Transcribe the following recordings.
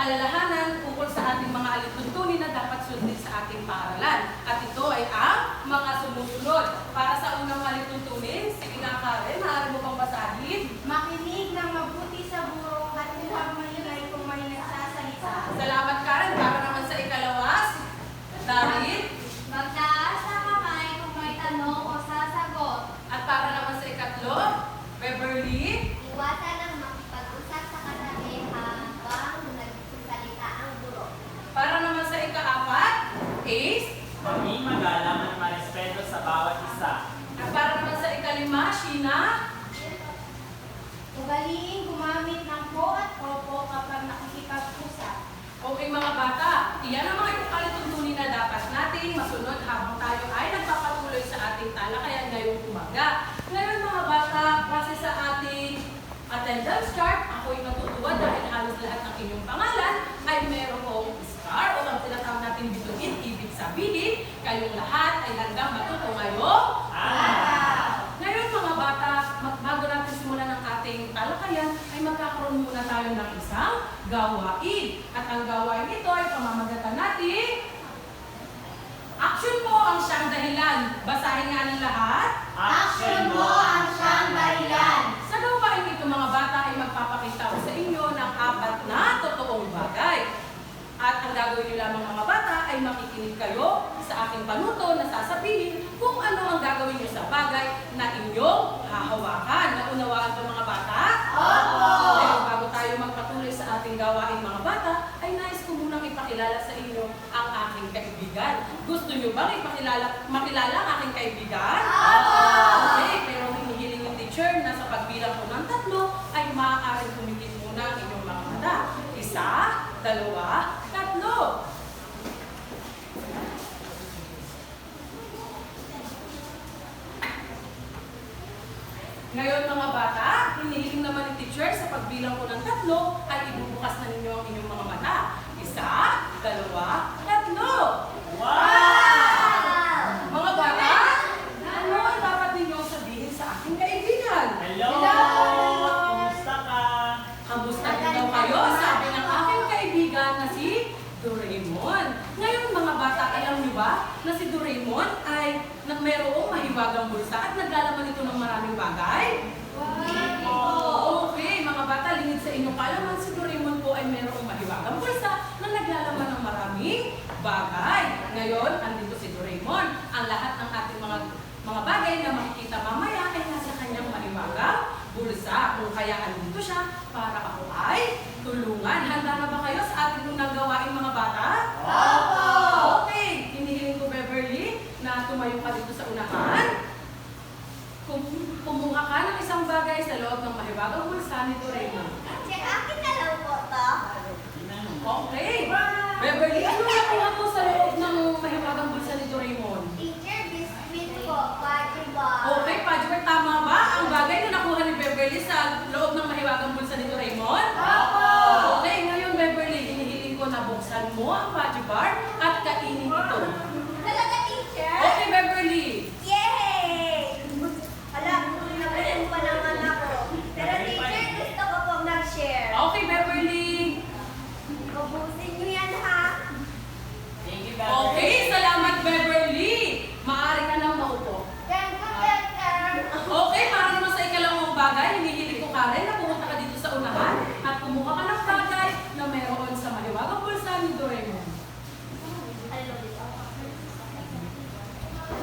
alalahanan tungkol sa ating mga alituntunin na dapat sundin sa ating paaralan. At ito ay ang mga sumusunod. Para sa unang alituntunin, sige nga Karen, maaari mo pang basahin. Makinig ng mabuti sa burong at huwag maingay kung may nagsasalita. Salamat Karen. Para naman sa ikalawas, David. Magtaas sa kamay kung may tanong o sasagot. At para naman sa ikatlo, Beverly. Iwasan ang makipag-usap sa katabi habang nagsasalita ang guro. Para naman sa ikaapat, Ace. Maging magalang at marespeto sa bawat isa. At para naman sa ikalima, Sheena. Ugaliin gumamit ng po at opo kapag nakikipag-usap. Okay mga bata, iyan ang mga alituntunin na dapat nating masunod habang tayo ay nagpapatuloy sa ating talakayan ngayong umaga. Ngayon mga bata, base sa ating attendance chart, ako'y natutuwa dahil halos lahat ng inyong pangalan ay merong star o ang tinatawag natin bituin. Ibig sabihin, kayong lahat ay handang matuto ngayong araw. Ngayon mga bata, bago natin simulan ang ating talakayan, ay magkakaroon muna tayo ng isang gawain. At ang gawain ito ay pamamagatan natin. Action mo ang siyang dahilan. Basahin nga ng lahat. Action mo ang siyang dahilan. Sa gawain ito mga bata ay magpapakita ko sa inyo ng 4 na totoong bagay. At ang gagawin niyo lamang mga bata ay makikinig kayo sa aking panuto na sasabihin kung ano ang gagawin niyo sa bagay na inyong hahawakan. Naunawaan ba mga bata? Opo! Pero bago tayo magpatuloy sa ating gawain mga bata, ay nais ko munang ipakilala sa inyo ang aking kaibigan. Gusto niyo bang makilala ang aking kaibigan? Opo! Okay, pero hinihiling yung teacher na sa pagbilang ko ng 3 ay maaaring kumikit muna ang inyong mga mata. 1, 2, 3. Ngayon mga bata, hinihiling naman ni teacher sa pagbilang ko ng 3 ay ibubukas na ninyo ang inyong mga mata. 1, 2, 3. Wow! Mga bata, ano ang dapat ninyong sabihin sa aking kaibigan? Hello! Kumusta ka? Kamusta din daw kayo? Sabi ng aking kaibigan na si Doraemon. Ngayon mga bata, alam niyo ba na si Doraemon ay mayroong mahiwagang bulsa at naglalaman ito ng maraming bagay? Okay, mga bata, lingid sa inyong kaalaman, si Doraemon po ay mayroong mahiwagang bulsa na naglalaman ng maraming bagay. Ngayon, andito si Doraemon. Ang lahat ng ating mga bagay na makikita mamaya ay nasa kanyang mahiwagang bulsa. Kung kaya andito siya para ako ay tulungan. Handa na ba kayo sa ating unang gawain mga bata? Opo! Okay, hinihiling ko Beverly na tumayo ka dito sa unahan. Kumuha ka ng isang bagay sa loob ng mahiwagang bulsa ni Doraemon. Akin na lang po to. Okay. Beverly, ano nakuha mo sa loob ng mahiwagang bulsa ni Doraemon? Teacher, biscuit po. Party ba? Okay, Pajwer, tama ba ang bagay na nakuha ni Beverly sa loob ng mahiwagang bulsa ni Doraemon? Opo! Okay, ngayon Beverly, hinihiling ko na buksan mo ang Pajubar at kainin ito. Talaga, teacher? Okay, Beverly. Yay! Alam, nagulan pa naman ako. Pero teacher, gusto ko pong mag-share. Okay, Beverly. Ubusin niyo yan, ha? Thank you, Okay, salamat Beverly. Maaari ka nang maupo. Thank you, teacher. Okay, para naman sa ikalawang bagay, hinihiling ko Karen na pumunta ka dito sa unahan at kumuha ka ng bagay na meron sa mahiwagang bulsa ni Doraemon.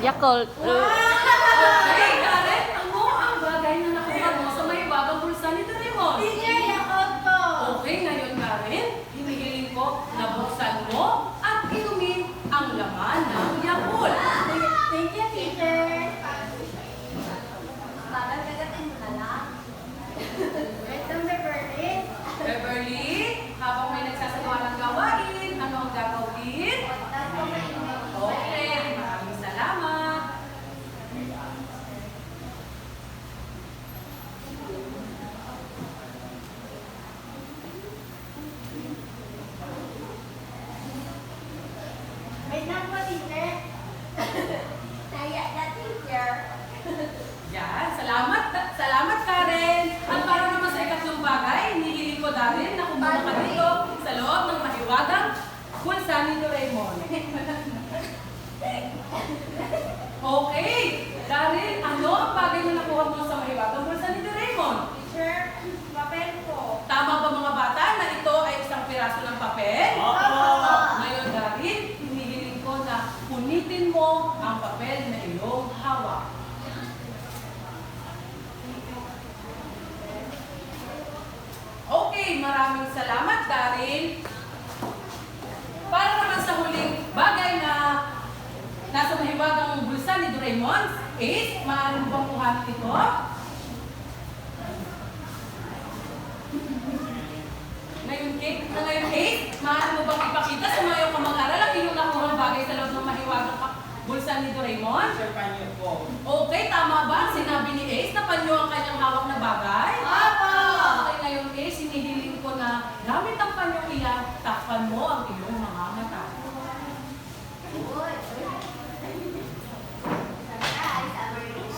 Yakult. Okay, Karen, ano ang bagay na nakuha mo sa mahiwagang bulsa ni Doraemon? Teacher, yakot po. Okay, ngayon Karen, hinihiling ko na buksan mo at inumin ang laman ng Yakult. Thank you, teacher. Parang gagatin mo na lang. Ito, Beverly. Beverly, habang may nagsasagawa ng gawain, ano ang gagawin? Tapos ko mainit. Okay, maraming salamat. Okay. Daryl, ano ang bagay na nakuha mo sa mahiwagang bulsa ni Doraemon? Teacher, papel po. Tama ba mga bata na ito ay isang piraso ng papel? Opo! Ngayon, Daryl, hinihiling ko na punitin mo ang papel na iyong hawak. Okay, maraming salamat, Daryl. Para naman sa huling bagay na nasa mahiwagang bulsa ni Doraemon, is, maaari mo bang kuhanin ito? Ngayon, Ace, maaari mo bang ipakita sa mga iyong kamag-aral ang iyong nakuhang bagay sa loob ng mahiwagang bulsa ni Doraemon? Teacher, panyo po. Okay, tama ba ang sinabi ni Ace na panyo ang kanyang hawak na bagay? Opo! Okay, ngayon Ace, hinihiling ko na gamit ang panyong iyan, takpan mo ang iyong mga mata.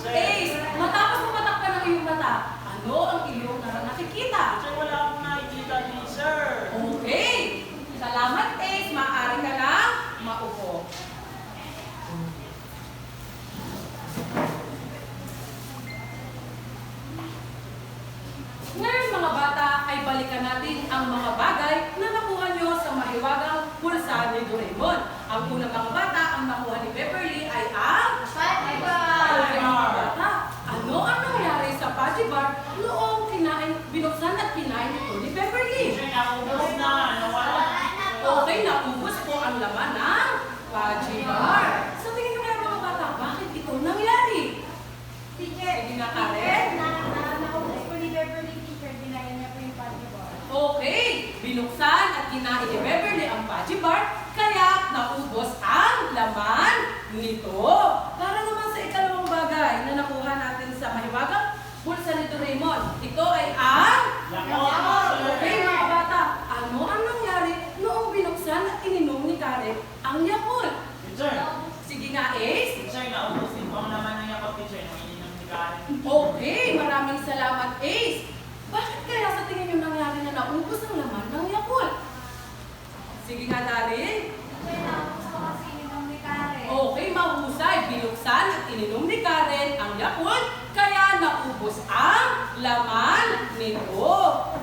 Ace, matapos mo matakpan ang iyong mata, ano ang iyong nakikita? Teacher, wala akong nakikita, teacher. Okay, salamat Ace, maaari ka na maupo. Ngayon mga bata ay balikan natin ang mga bagay na nakuha nyo sa mahiwagang bulsa ni Doraemon. Ang unang mga bata, ang nakuha ni Beverly ay ang Pati ba? Okay, mga bata, ano ang nangyari sa Fudgy Bar noong binuksan at kinain ito ni Beverly? Teacher, naubos na. Nawala. Okay, naubos po ang laman ng Fudgy Bar. Sa tingin nyo kaya mga bata, bakit ito nangyari? Teacher, Sige nga, Karen. Naubos po ni Beverly, teacher. Dinaya niya po yung pati ba? Okay, binuksan at kinain ni Beverly ang Fudgy Bar, kaya naubos ang laman nito. Para naman sa ikalawang bagay na nakuha natin sa mahiwagang bulsa ni Doraemon, ito ay ang... Okay mga bata, ano ang nangyari noong binuksan at ininom ni Karen ang Yakult? Teacher, Sige nga, Ace. teacher, naubusin po ang naman ng yakap, teacher. Nung ininom ni Karen. Okay, maraming salamat, Ace. Bakit kaya sa tingin nyo nangyari na naubos ang laman ng Yakult? Sige nga, Daryl. Teacher, naubos po kasi yun ni Karen. Okay, mahusay. Binuksan at ininom ni Karen ang Yakult, kaya naubos ang laman nito.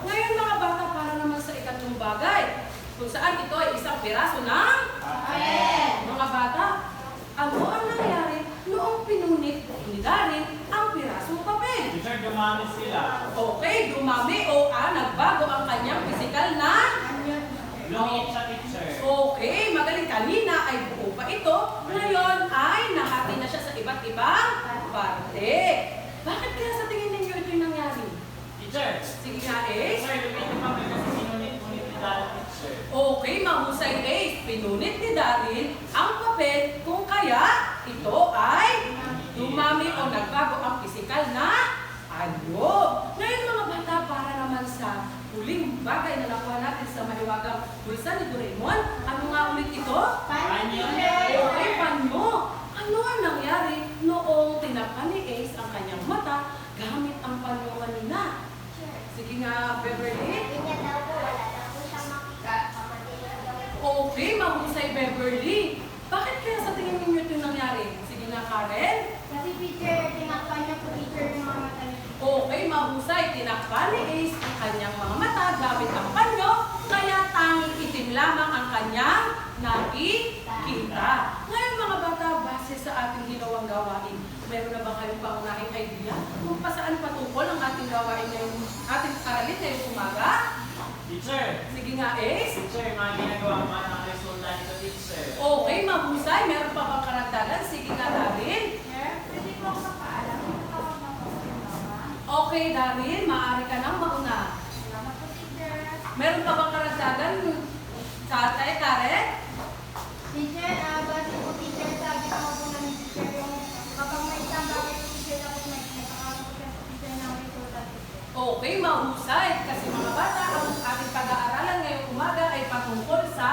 Ngayon mga bata, para naman sa ikatlong bagay, kung saan ito ay isang piraso ng mga bata, ano ang nangyari noong pinunit ni Daryl ang pirasong papel? Teacher, dumami sila. Okay, dumami o nagbago ang kanyang physical na. Lumiit siya, teacher. Okay, magaling kanina ay buo pa ito. Ngayon ay nahati na siya sa iba't ibang parte. Bakit kaya sa tingin ninyo ito yung nangyari? Teacher, Sige nga, Ace. teacher, lumiit yung papel kasi sinunit-unit ni Dara, teacher. Okay, mahusay Ace. Pinunit ni Daryl ang papel kung kaya ito ay dumami o nagbago ang physical na anyo. Ngayon mga bata, para naman sa huling bagay na nakuha natin sa mahiwagang bulsa ni Doraemon, ano nga ulit ito? Panyo. Okay, panyo. Ano ang nangyari noong tinakpan ni Ace ang kanyang mata gamit ang panyo kanina? Sige nga, Beverly. Ganyan daw po, wala daw po siyang makita. Pamatilang daw po. Okay, mahusay Beverly. Bakit kaya sa tingin ninyo ito yung nangyari? Sige nga, Karen. Kasi teacher, tinakpan niya po teacher yung mga mata niya. Okay, mahusay. Tinakpan ni Ace ang kanyang mga mata gamit ang panyo, kaya tanging itim lamang ang kanyang nakikita. Ngayon mga bata, base sa ating ginawang gawain, meron na ba kayong pangunahing idea kung pa saan patungkol ang ating gawain ngayong ating aralin ngayong umaga? Teacher, Sige nga, Ace. teacher, mga ginagawa mo ng resulta nito, teacher. Okay, mahusay. Meron pa bang karagdagan? Sige nga, Daryl. Sir, pwede po ako mapaalam. Tawag na po si Mama. Okay, Daryl. Maaari ka nang mauna. Salamat po, teacher. Meron pa bang karagdagan? Karen? Teacher, base po teacher, sabi ko po na ni teacher yung kapag may isang bagay po teacher tapos may nakakaroon po siya sa teacher ng resulta teacher. Okay, mahusay. Kasi mga bata, ang ating pag-aaralan ngayong umaga ay patungkol sa...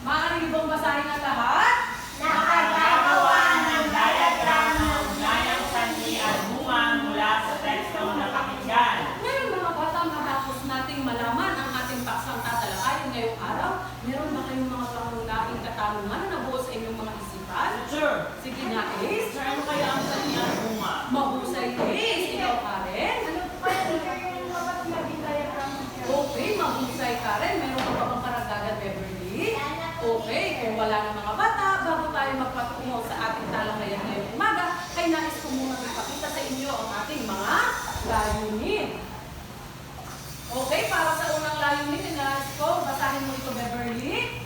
Maaari niyo bang basahin ang lahat? Nakagawa ng diagram na ugnayang sanhi at bunga mula sa tekstong napakinggan. Ngayon mga bata, matapos nating malaman ang ating paksang tatalakayin ngayong araw, meron ba kayong mga pangunahing katanungan na nabuo sa inyong mga isipan? larawan? Teacher, Sige nga, Ace. teacher, ano kaya ang sanhi at bunga? Mahusay, Ace. Ikaw, Karen. Ano po kaya teacher yung dapat maging diagram teacher? Okay, mahusay, Karen. Meron ka pa bang karagdagan, Beverly? Okay, kung wala ng mga bata, bago tayo magpatungo sa ating talakayan ngayong umaga, ay nais ko muna ipakita sa inyo ang ating mga layunin. Okay, para sa unang layunin, nais ko, basahin mo ito, Beverly.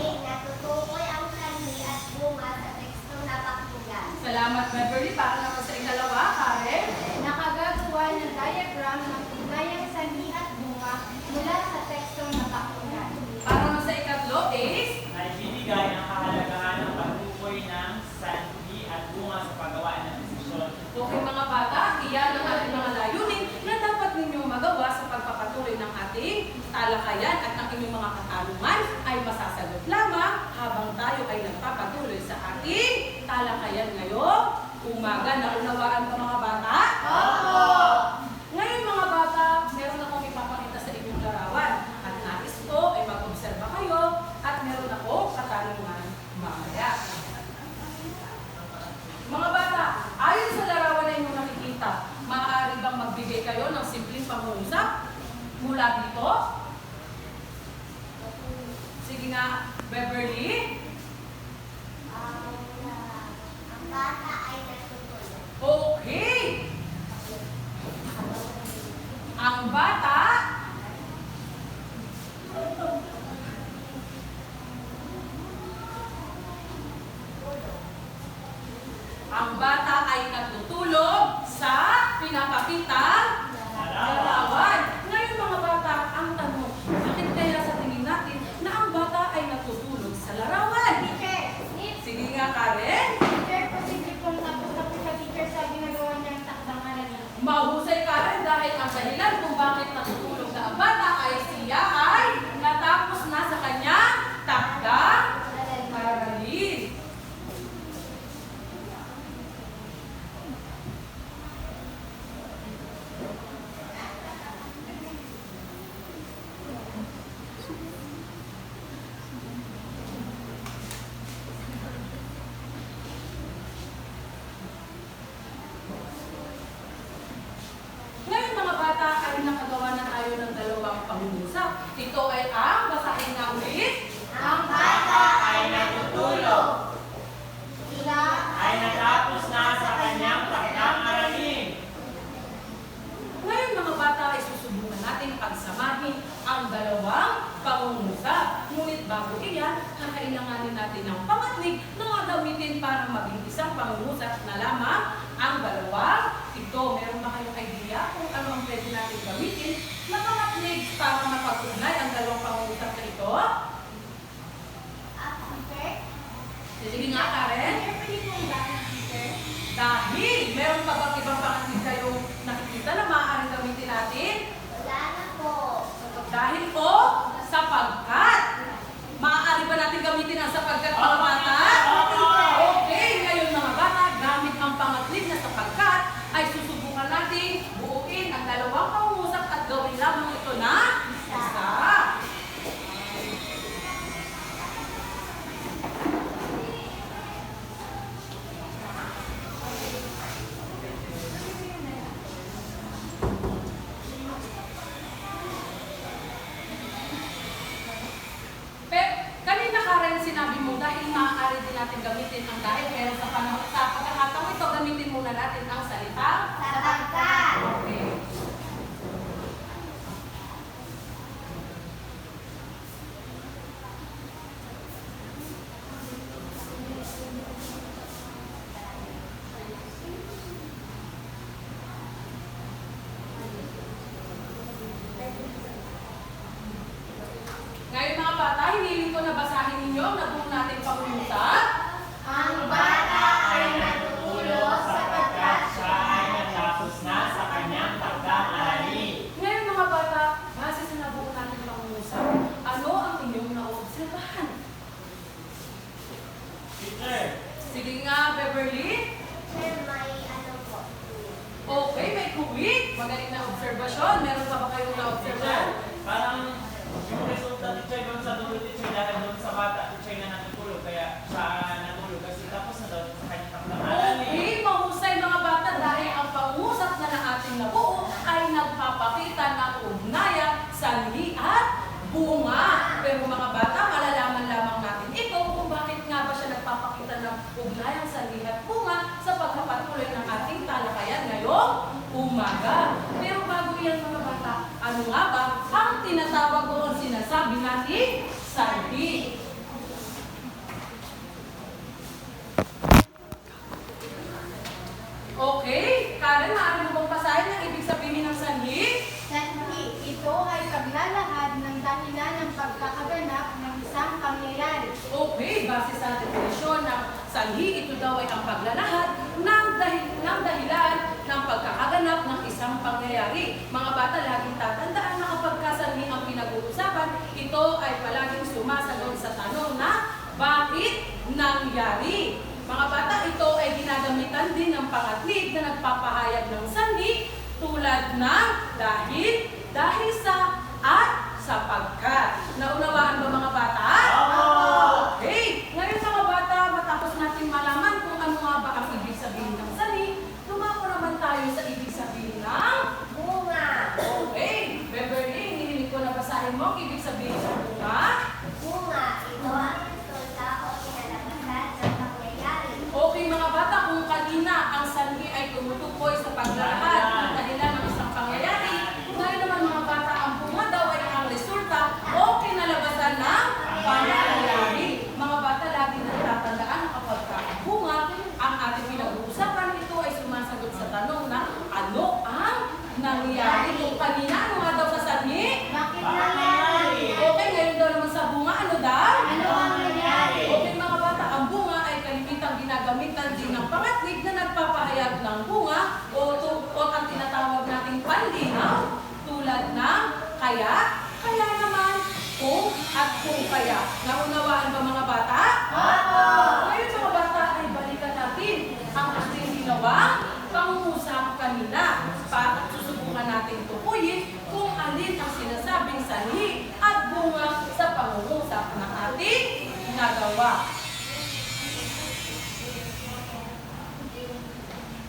Natutukoy ang sanhi at bunga sa tekstong napakinggan. Salamat, Beverly. Para naman sa ikalawa, Karen. Nakagagawa ng diagram ng ugnayang sanhi at bunga mula sa tekstong napakinggan. Para naman sa ikatlo, Ace. Naibibigay ang kahalagahan ng pagtukoy ng sanhi at bunga sa paggawa ng desisyon. Okay, mga bata, iyan ang ating mga layunin na dapat ninyong magawa sa pagpapatuloy ng ating talakayan at ang inyong mga katanungan ay masasagot lamang habang tayo ay nagpapatuloy sa ating talakayan ngayong umaga. Naunawaan ba, mga bata? Opo! Ngayon, mga bata, meron akong ipapakita sa inyong larawan at nais ko ay mag-obserba kayo at meron ako katanungan mamaya. Mga bata, ayon sa larawan na inyong nakikita, maaari bang magbigay kayo ng simpleng pangungusap mula dito? Sige nga, Beverly. Ang bata ay natutulog. Okay. Ang bata ay natutulog sa pinapakitang larawan. Ngayon, mga bata, ang tanong, bakit kaya sa tingin natin na ang bata ay natutulog sa larawan? Teacher, Sige nga, Karen. teacher, posible pong tapos na po sa teacher sa ginagawa niyang takdang aralin. Mahusay, Karen, dahil ang dahilan kung bakit natutulog na ang bata ay siya ay natapos na sa kanyang takdang aralin. Ngayon, mga bata, ay nakagawa na tayo ng dalawang pangungusap. Ito ay ang basahin na ulit. Ang bata ay natutulog. sila Ay natapos na sa kanyang takdang aralin. Ngayon, mga bata, ay susubukan natin pagsamahin ang dalawang pangungusap. Ngunit bago iyan, kakailanganin natin ng pangatnig na gagamitin para maging isang pangungusap na lamang ang dalawang ito. Meron ba kayong idea kung ano ang pwede natin gamitin na pangatnig para mapag-ugnay ang dalawang pangungusap na ito? teacher. Sige nga, Karen. Teacher, pwede pong bakit teacher? Dahil meron pa bang ibang pangatnig kayong nakikita na maaaring gamitin natin? Wala na po. Dahil po, sapagkat. Maaari ba natin gamitin ang sapagkat, mga bata? Okay, ngayon mga bata, gamit ang pangatlig na sapagkat, ay susubukan natin buuin ang dalawang pangungusap at gawin lamang ito na isa. Kanina, Karen, sinabi mo dahil maaari din natin gamitin ang dahil, pero sa panahon sa pagkakataon ito, gamitin muna natin ang salita. Sapagkat. Okay. Ngayon, mga bata, hiniling ko na basahin ninyo ang nabuo natin pangungusap. Ang bata ay natutulog sapagkat Siya ay natapos na sa kanyang takdang aralin. Ngayon, mga bata, base sa nabuo natin pangungusap, ano ang inyong naobserbahan? Teacher, Sige nga, Beverly. Teacher, may ano po. Okay, may kuwit. Magaling na obserbasyon. Meron pa ba kayong teacher, na-obserbahan? parang yung resulta teacher doon sa dulo teacher dahil doon sa bata teacher na natutulog kaya siya natulog kasi nagpapakita ng ugnayan, sanhi at bunga. Pero mga bata, malalaman lamang natin ito kung bakit nga ba siya nagpapakita ng ugnayan, sanhi at bunga sa pagpapatuloy ng ating talakayan ngayong umaga. Pero bago yan mga bata, ano nga ba ang tinatawag o ang sinasabi natin sanhi? Okay, Karen, maaari mo bang basahin ang ibig sabihin ng sanhi? Sanhi, ito ay paglalahad ng dahilan ng pagkakaganap ng isang pangyayari. Okay, base sa definisyon ng sanhi, ito daw ay ang paglalahad ng dahilan ng pagkakaganap ng isang pangyayari. Mga bata, laging tatandaan na kapag sanhi ang pinag-uusapan, ito ay palaging sumasagot sa tanong na bakit nangyari? Mga bata, ito ay ginagamitan din ng pangatlit na nagpapahayag ng sanhi tulad ng dahil sa, at sapagkat. Naunawaan ba mga bata? Okay. Ngayon mga bata, matapos natin malaman kung ano nga ba ang ibig sabihin ng sanhi, lumako naman tayo sa ibig sabihin ng Bunga. okay. Beverly, hinihiling ko na basahin mo ang ibig sabihin ng bunga. Bunga, ito ang resulta o kinalabasan ng pangyayari. Okay mga bata, kung kanina ang sanhi ay tumutukoy sa paglalahad ng dahilan ng isang pangyayari, ngayon naman mga bata, ang bunga daw ay ang resulta o kinalabasan ng pangyayari. Mga bata, lagi na tatandaan na kapag bunga, ang ating pinag-uusapan, ito ay sumasagot sa tanong na ano ang nangyari. Kung kanina, ano nga daw sa sanhi? Bakit nangyari? Okay, ngayon daw naman sa bunga, ano daw? Ano ang nangyari? Okay mga bata, ang bunga ay kalimitang ginagamitan din ng pangatlig na nagpapahayag ng bunga o ang tinatawag nating panlinaw tulad ng kaya naman, kung at kung kaya. Naunawaan ba mga bata? Opo! Ngayon mga bata ay balikan natin ang ating ginawang pangungusap kanina para susubukan natin tukuyin kung alin ang sinasabing sanhi at bunga sa pangungusap na ating nagawa.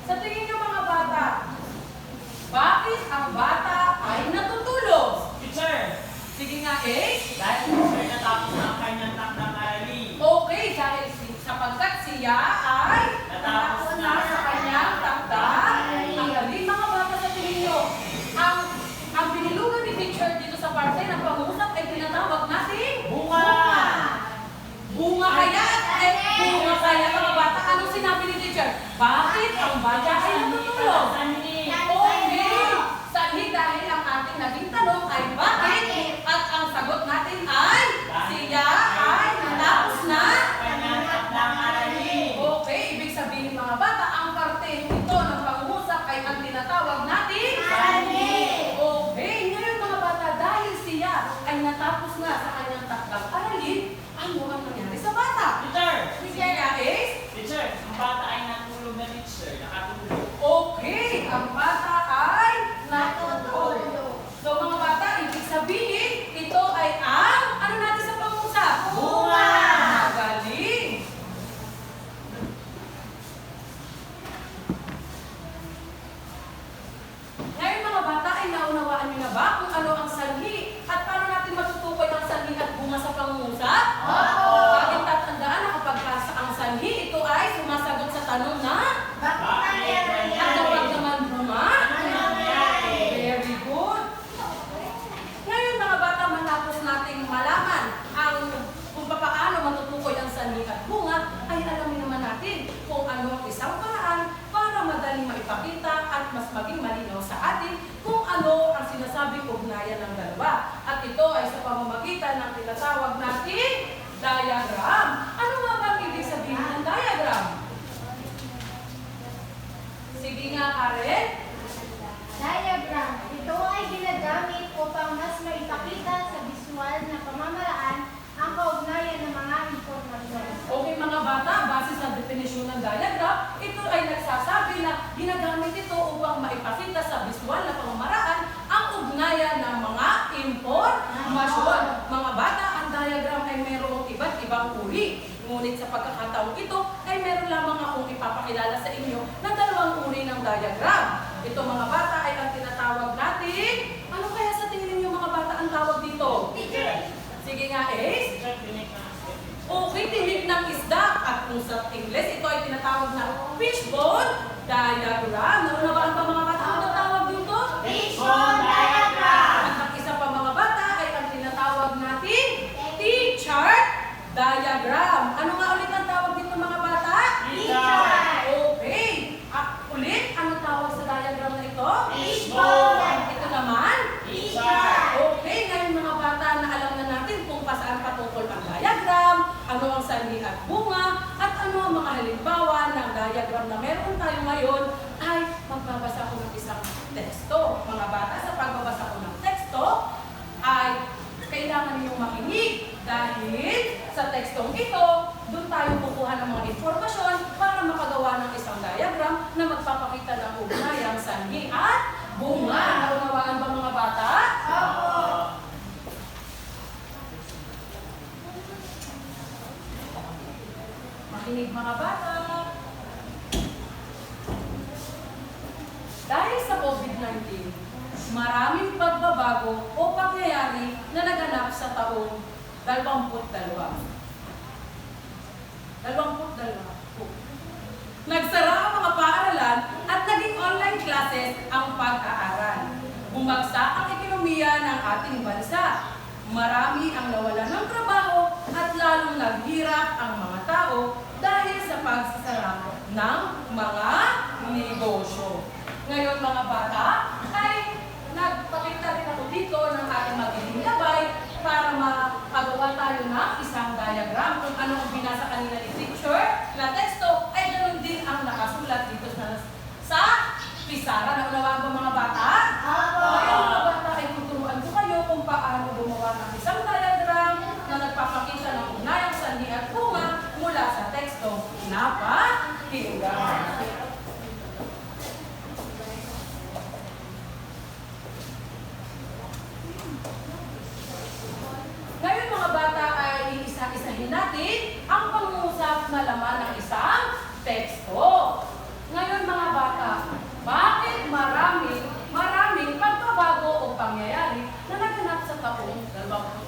Sa tingin niyo mga bata, bakit ang bata ay natutulog? Teacher, Sige nga eh. dahil teacher natapos na ang kanyang takdang aralin. Okay, dahil sapagkat siya ay Natapos na sa kanyang takda. Ang galing mga bata sa tingin niyo. Ang binilugan ni teacher dito sa parte ng pangungusap ay tinatawag natin Bunga! bunga kaya bunga kaya mga bata. Anong sinabi ni teacher? Bakit ang bata ay natutulog? Sanhi! Okay. Sanhi dahil ang ating naging tanong ay bakit? At ang sagot natin ay siya ay natapos na. Kanyang takdang aralin. Okay, ibig sabihin mga bata, ang parte ito ng pangungusap ay ang tinatawag natin Sanhi. Okay, ngayon mga bata, dahil siya ay natapos na sa kanyang takdang aralin, ano ang nangyari sa bata? Teacher! Sige nga, Ace. Teacher, ang bata ay natulog na teacher. Nakatulog. Okay, ang bata ay natutulog. Natutulog. So mga bata, ibig sabihin, ito ay ang, ano natin sa pangungusap? Bunga! Magaling! Ngayon mga bata, ay naunawaan niyo na ba kung ano ang sanhi at paano natin matutukoy ang sanhi at bunga sa pangungusap? Opo! Bakit tatandaan na kapag ang sanhi, ito ay sumasagot sa tanong na Bakit nangyari? at kapag naman bunga? Ano nangyari? Very good. Ngayon mga bata, matapos nating malaman kung paano matutukoy ang sanhi at bunga, ay alamin naman natin kung ano ang isang paraan para madaling maipakita at mas maging malinaw sa atin kung ano ang sinasabing ugnayan ng dalawa. At ito ay sa pamamagitan ng tinatawag natin diagram. Ano nga ba ang ibig sabihin ng diagram? Sige nga, Karen. Diagram. Ito ay ginagamit upang mas maipakita sa visual na pamamaraan ang kaugnayan ng mga impormasyon. Okay mga bata, base sa definisyon ng diagram, ito ay nagsasabi na ginagamit ito upang maipakita sa visual na pamamaraan ang ugnayan ng mga impormasyon. Mga bata, ang diagram ay mayroong iba't ibang uri. Ngunit sa pagkakataong ito ay meron lamang akong ipapakilala sa inyo ng dalawang uri ng diagram. Ito mga bata ay ang tinatawag natin nga, Ace? Teacher, tinik na. Okay, tinik ng isda. At kung sa English, ito ay tinatawag na fishbone diagram. Naunawaan ba mga bata? Ano tawag dito? Fishbone diagram. At ang isa pa mga bata ay ang tinatawag natin T-chart diagram. Ano nga ulit ang tawag dito mga bata? T-chart. Okay. Ulit, anong tawag sa diagram na ito? Fishbone. Ito naman? T-chart. Okay, ngayon mga bata, na alam na natin kung saan patungkol ang diagram, ano ang sanhi at bunga, at ano ang mga halimbawa ng diagram na meron tayo ngayon, ay magbabasa ko ng isang teksto. Mga bata, sa pagbabasa ko ng teksto, ay kailangan ninyong makinig dahil sa tekstong ito, doon tayo kukuha ng mga informasyon para makagawa ng isang diagram na magpapakita ng ugnayang sanhi at bunga. Naunawaan ba mga bata? Makinig mga bata. Dahil sa COVID-19, maraming pagbabago o pangyayari na naganap sa taong 22. Nagsara ang mga paaralan at naging online classes ang pag-aaral. Bumagsak ang ekonomiya ng ating bansa. Marami ang nawalan ng trabaho at lalong naghirap ang mga tao dahil sa pagsasara ng mga negosyo. Ngayon mga bata, ay nagpakita rin ako dito ng ating magiging gabay para makagawa tayo ng isang diagram. Kung ano ang binasa kanina ni teacher na teksto, ay ganoon din ang nakasulat dito sa pisara. Naunawaan ba mga bata? Ngayon mga bata, ay tuturuan ko kayo kung paano gumawa ng isang diagram na nagpapakita ng ugnayang sanhi at bunga mula sa teksto. Napakinggan. Ngayon mga bata ay iisa-isahin natin ang pangungusap na laman ng isang teksto. Ngayon mga bata, bakit maraming pagbabago o pangyayari na naganap sa taong 2020?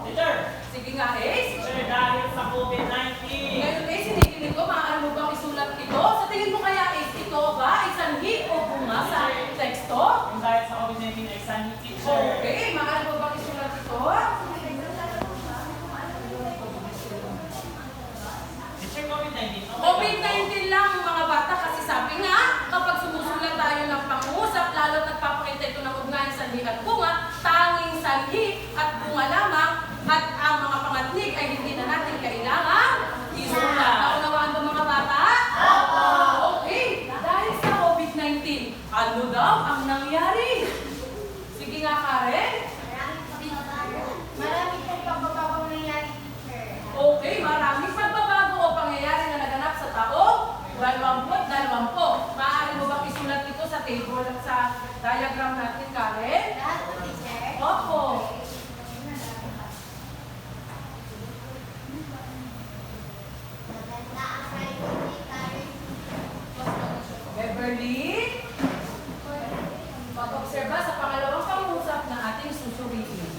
Teacher. Sige nga, Ace. Teacher, dahil sa COVID-19. Ngayon, Ace, sinikinig ko, maaari mo bang isulat ito? Sa tingin mo kaya, Ace, ito ba ay sanhi o bunga sa teksto? Kung dahil sa COVID-19 ay sanhi, teacher. Okay, maaari mo bang isulat ito? Teacher, COVID-19. COVID-19 lang mga bata kasi sabi nga, kapag sumusulat tayo ng pangungusap, lalo nagpapakita ito ng ugnayang sanhi at bunga, tanging sanhi at bunga lamang, at ang mga pangatnig ay hindi na natin kailangan isulat. Naunawaan ba mga bata? Okay, dahil sa COVID-19, ano daw ang nangyari? Sige nga, Karen. Marami pong pagbabago nangyari, teacher. Okay, maraming pagbabago o pangyayari na naganap sa taong 2020. Maaari mo bang isulat ito sa table at sa diagram natin, Karen? Lahat po, teacher. Opo. Maganda ang scientific Beverly, mag-obserba sa pangalawang pangusap na ating susuriin.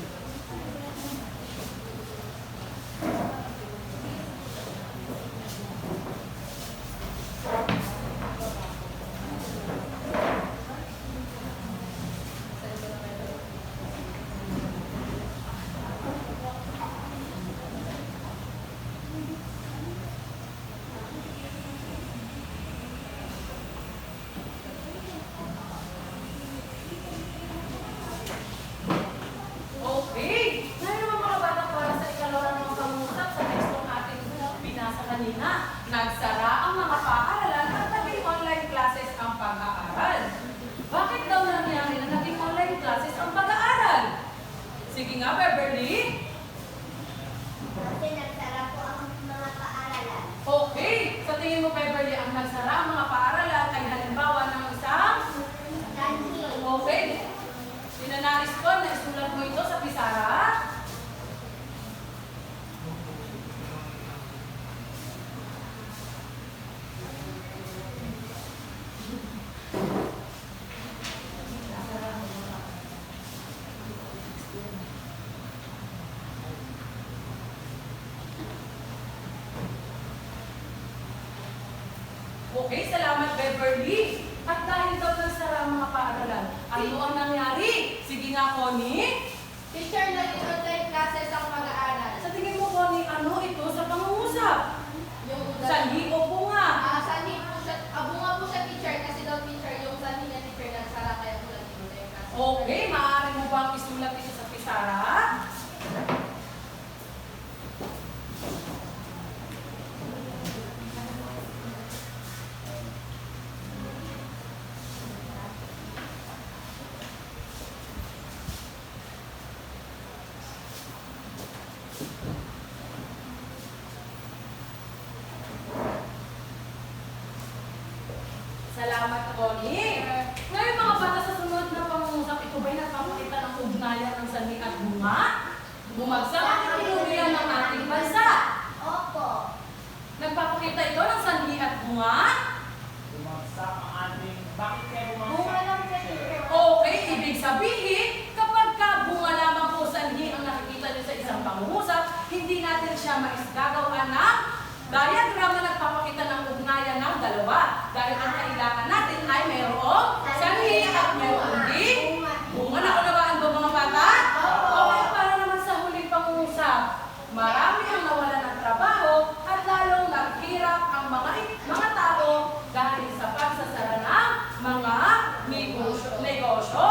Okay. Ngayon naman mga bata, para sa ikalawang mga pangusap sa tekstong ating binasa kanina, nagsara ang mga paaralan at naging online classes ang pag-aaral. Bakit daw nangyari na naging online classes ang pag-aaral? Sige nga, Beverly. Kasi nagsara po ang mga paaralan. Okay. Sa tingin mo, Beverly, ang nagsara ang mga paaralan ay halimbawa ng isang Sanhi. okay. Sinanaris ko na isulat mo ito sa pisara. Ano ang nangyari? Sige nga, Connie. Teacher, naging online classes ang mag-aaral. Sa tingin mo, Connie, ano ito sa pangungusap? Yung Sanhi o bunga? sanhi po siya, bunga po siya teacher kasi daw teacher, yung sanhi niya teacher nagsara kaya po naging online classes. Okay, maaari mo bang isulat ito sa pisara? Salamat, Connie. Ngayon mga bata, sa sunod na pangungusap, ito ba'y nagpapakita ng ugnayan ng sanhi at bunga? Bumagsak ang ekonomiya ng ating bansa. Opo. Nagpapakita ito ng sanhi at bunga? Bumagsak ang ating... Bakit kaya Bunga bumagsak? lang siya teacher. Okay, ibig sabihin, kapag ka bunga lamang po sanhi ang nakikita niyo sa isang pangungusap, hindi natin siya maisgagawa ng diagram na nagpapakita ng ugnayan ng dalawa. Dahil ang kailangan natin ay mayroong sanhi at mayroong di bunga. Naunawaan ba mga bata? Okay, para naman sa huling pangungusap. Marami ang nawalan ng trabaho at lalong naghirap ang mga tao dahil sa pagsasara ng mga negosyo.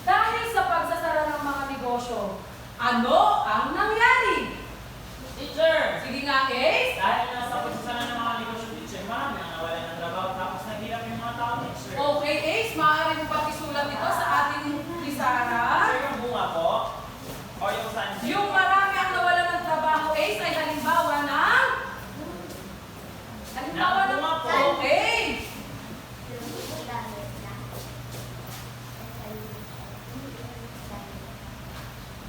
Dahil sa pagsasara ng mga negosyo, ano ang nangyari? Teacher! Sige nga, Ace. Dahil nasa pagsasara ng mga negosyo, teacher, marami ang nawalan ng trabaho tapos naghirap yung mga tao, teacher. Okay, Ace, maaari mo ba isulat ito sa ating pisara? Teacher, yung bunga po? O yung sanhi? Yung marami ang nawalan ng trabaho, Ace, ay halimbawa ng... Halimbawa ng... Bunga po. Okay.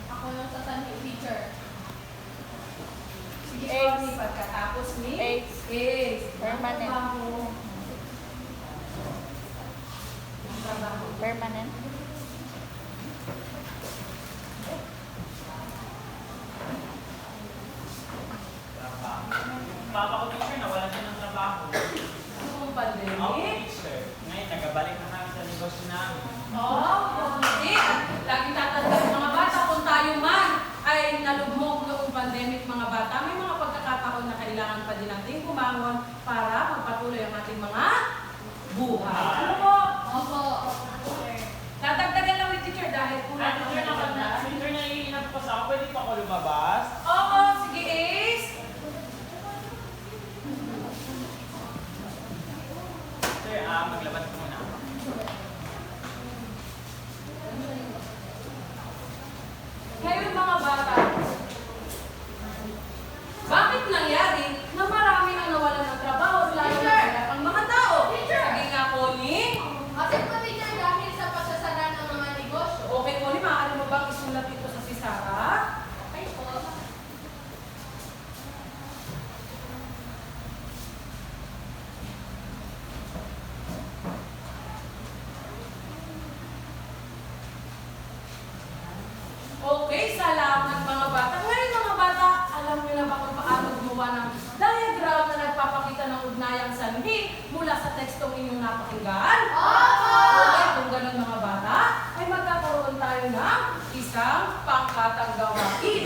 Ako yung sa sanhi teacher. Sige, Connie, pagkatapos ni... Ace. Ace. Permanent. Trabaho. Trabaho. Permanent. Trabaho. Papa ko, teacher, nawalan siya ng trabaho. Noong Ako, pandemic. teacher. Ngayon, nagabalik na kami sa negosyo namin. Hindi. Laging tatandaan ng mga bata kung tayo man ay nalugmok noong pandemic mga bata, may mga pagkakataon na kailangan pa din natin kumangon para magpatuloy ang ating mga buhay. Ano po? Opo. Tatagdagan lang ni teacher dahil kulang ang Teacher, matanda. teacher, naiinap pa sa ako. Pwede pa ako lumabas? Oo, sige Ace. Teacher, maglabas ko muna ako. Ngayon mga bata, bakit nangyari na marami ang nawalan ng trabaho lalo na ang mga tao? Sige nga, Connie. Kasi po teacher, dahil sa pagsasara ng mga negosyo. Okay, Connie, maaari mo bang isulat ito sa pisara? Okay po. Okay, salamat mga bata. Ngayon mga bata, alam niyo na ba kung paano gumawa ng diagram na nagpapakita ng ugnayang sanhi mula sa tekstong inyong napakinggan? Okay, kung ganun mga bata, ay magkakaroon tayo ng isang pangkatang gawain.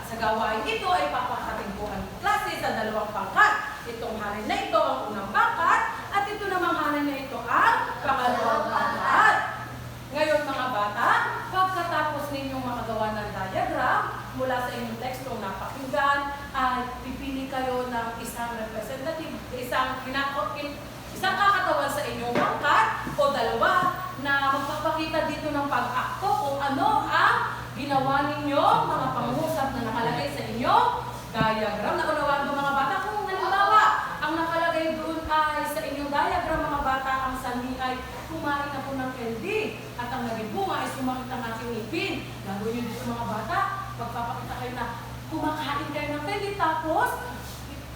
Sa gawain ito ay papakating po ang klase sa dalawang pangkat. Itong hari na ito ang unang pangkat at ito namang hari na ito ang pangalawang pangkat. Ngayon mga bata, pagkatapos ninyong makagawa ng diagram mula sa inyong tekstong napakinggan, ay pipili kayo ng isang representative, isang kakatawan sa inyong pangkat o dalawa na magpapakita dito ng pag-akto kung ano ang ginawa ninyo, mga pangusap na nakalagay sa inyong diagram. Naunawaan ba mga bata? Kung halimbawa, ang nakalagay doon ay sa inyong diagram mga bata, ang sanhi ay kumain na po ng candy at ang naging bunga ay sumakit ang aking ngipin. Gagawin nyo dito mga bata, magpapakita kayo na kumakain kayo ng candy tapos,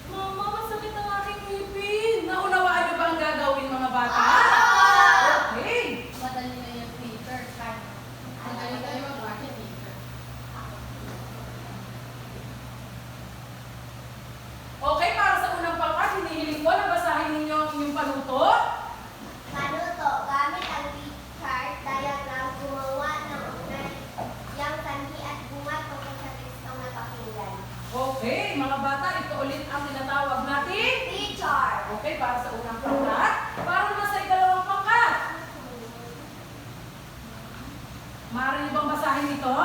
Mama, masakit ang aking ngipin. Naunawaan nyo ba ang gagawin mga bata? Okay. Madali na yung teacher. Madali kayo mag-market teacher. Okay, para sa unang pangkat, hinihiling ko na basahin ninyo ang inyong panutot. Panuto gamit ang chart, bata, ito ulit ang tinatawag natin. Teacher. Okay, para sa unang pangkat. Para naman sa ikalawang pangkat. Maaari niyo bang basahin ito?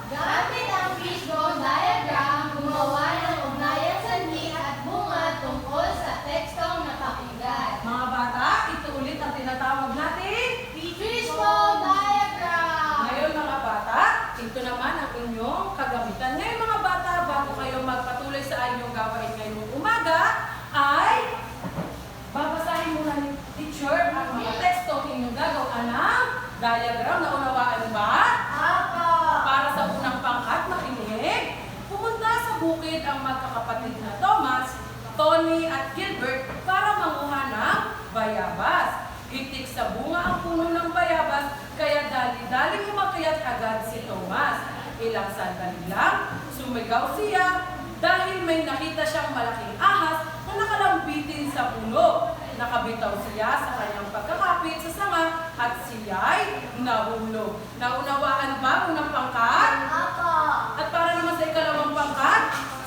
Gamit ang fishbone diagram, gumawa ng ugnayang sanhi at bunga tungkol sa tekstong napakinggan. Mga bata, ito ulit ang tinatawag natin. Fishbone diagram. Ngayon mga bata, ito naman ang inyong kagamitan. Ngayon mga bata, bago kayo magpatuloy sa inyong gawain ngayong umaga, ay babasahin muna ni teacher ang mga teksto inyong gagawa ng diagram. Naunawaan ba? Apo. Para sa unang pangkat, makinig. Pumunta sa bukid ang magkakapatid na Thomas, Tony at Gilbert para manguha ng bayabas. Itik sa bunga ang puno ng bayabas, kaya dali-daling umakyat agad si Thomas. Ilang sandali lang, sumigaw siya dahil may nakita siyang malaking ahas na nakalambitin sa puno. Nakabitaw siya sa kanyang pagkakapit sa sanga at siya'y nahulog. Naunawaan ba unang pangkat? Apo. At para naman sa ikalawang pangkat,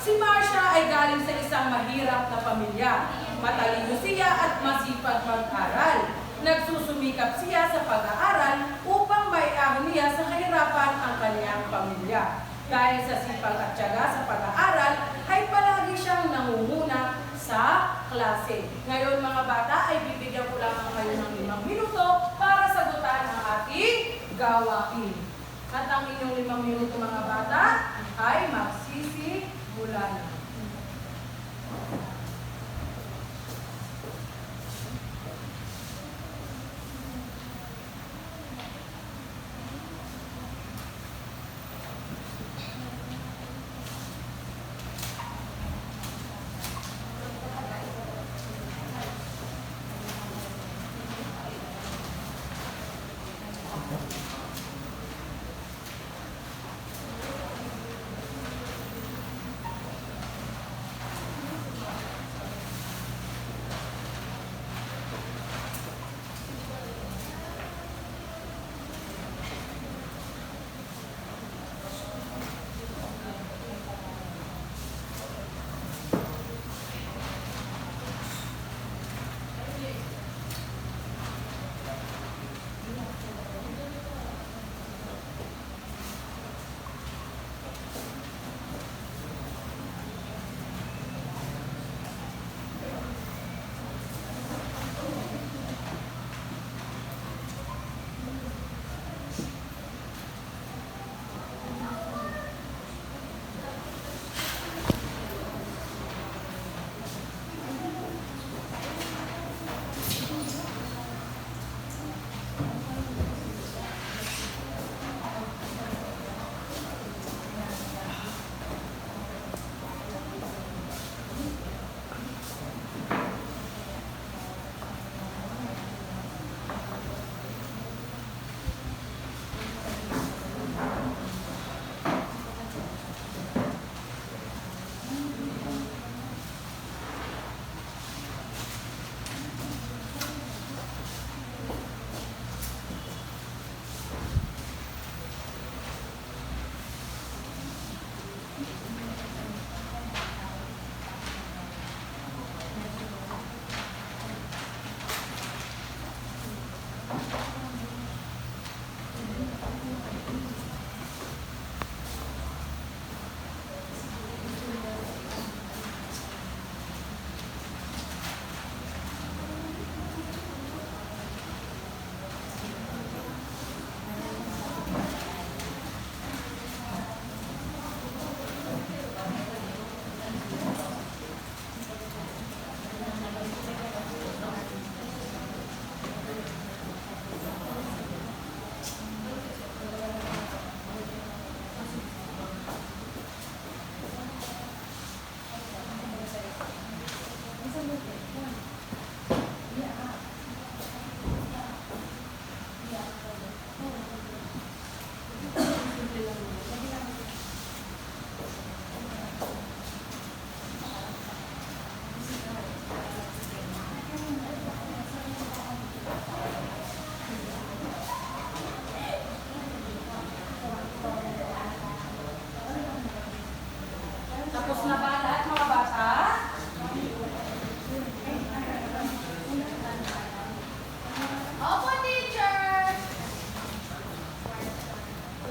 si Marcia ay galing sa isang mahirap na pamilya. Matalino siya at masipag mag-aral. Nagsusumikap siya sa pag-aaral upang maiahon niya sa kahirapan ang kanyang pamilya. Dahil sa sipag at tiyaga sa pag-aaral, ay palagi siyang nangunguna sa klase. Ngayon mga bata, ay bibigyan ko lamang kayo ng 5 minuto para sagutan ang ating gawain. At ang inyong 5 minuto mga bata ay magsisimula na.